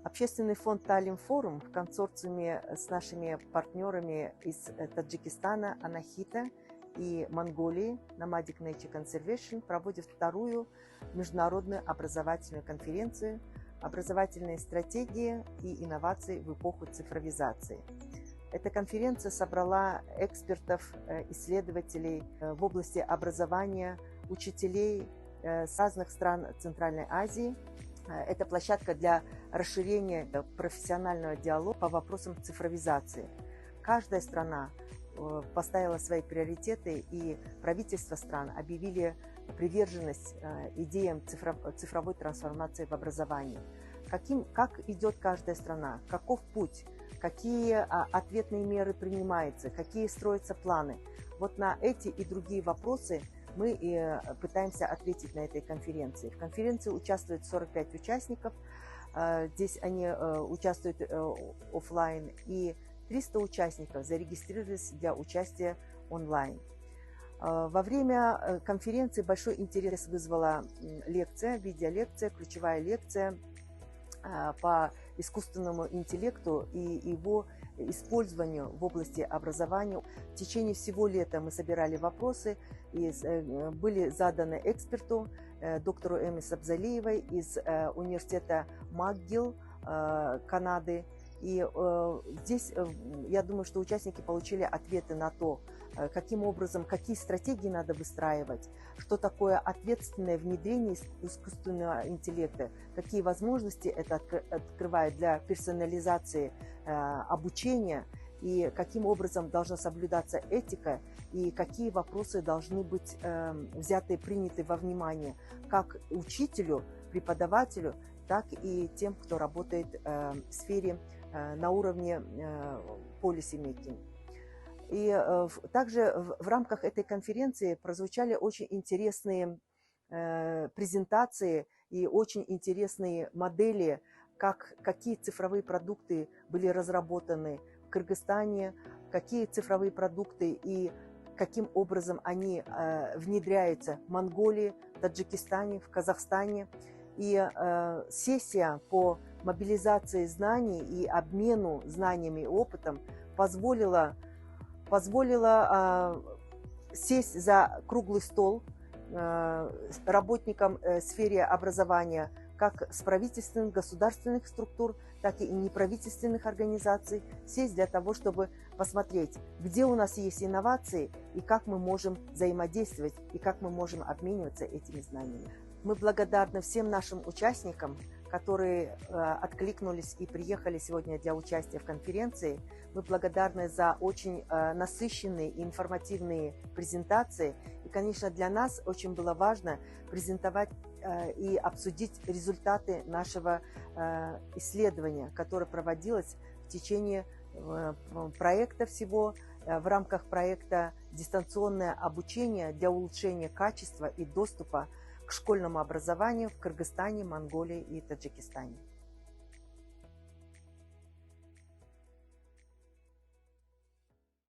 Общественный фонд Таллин-Форум в консорциуме с нашими партнерами из Таджикистана, Анахита и Монголии Nomadic Nature Conservation проводит вторую международную образовательную конференцию «Образовательные стратегии и инновации в эпоху цифровизации». Эта конференция собрала экспертов, исследователей в области образования, учителей с разных стран Центральной Азии. Это площадка для расширения профессионального диалога по вопросам цифровизации. Каждая страна поставила свои приоритеты, и правительства стран объявили приверженность идеям цифровой трансформации в образовании. Как идет каждая страна, каков путь, какие ответные меры принимаются, какие строятся планы. Вот на эти и другие вопросы мы пытаемся ответить на этой конференции. В конференции участвует 45 участников. Здесь они участвуют офлайн, и 300 участников зарегистрировались для участия онлайн. Во время конференции большой интерес вызвала лекция, видеолекция, ключевая лекция по искусственному интеллекту и его использованию в области образования. В течение всего лета мы собирали вопросы, и были заданы эксперту, доктору Эми Сабзалиевой из университета МcGill Канады. И здесь, я думаю, что участники получили ответы на то, каким образом, какие стратегии надо выстраивать, что такое ответственное внедрение искусственного интеллекта, какие возможности это открывает для персонализации обучения, и каким образом должна соблюдаться этика, и какие вопросы должны быть взяты, приняты во внимание как учителю, преподавателю, так и тем, кто работает в сфере на уровне policy making. И также в рамках этой конференции прозвучали очень интересные презентации и очень интересные модели, какие цифровые продукты были разработаны в Кыргызстане, какие цифровые продукты и каким образом они внедряются в Монголии, Таджикистане, в Казахстане. И сессия по мобилизации знаний и обмену знаниями и опытом позволила сесть за круглый стол работникам сферы образования, как с правительственных, государственных структур, так и неправительственных организаций, сесть для того, чтобы посмотреть, где у нас есть инновации и как мы можем взаимодействовать, и как мы можем обмениваться этими знаниями. Мы благодарны всем нашим участникам, которые откликнулись и приехали сегодня для участия в конференции. Мы благодарны за очень насыщенные и информативные презентации. И, конечно, для нас очень было важно презентовать и обсудить результаты нашего исследования, которое проводилось в течение проекта всего, в рамках проекта «Дистанционное обучение для улучшения качества и доступа к школьному образованию в Кыргызстане, Монголии и Таджикистане».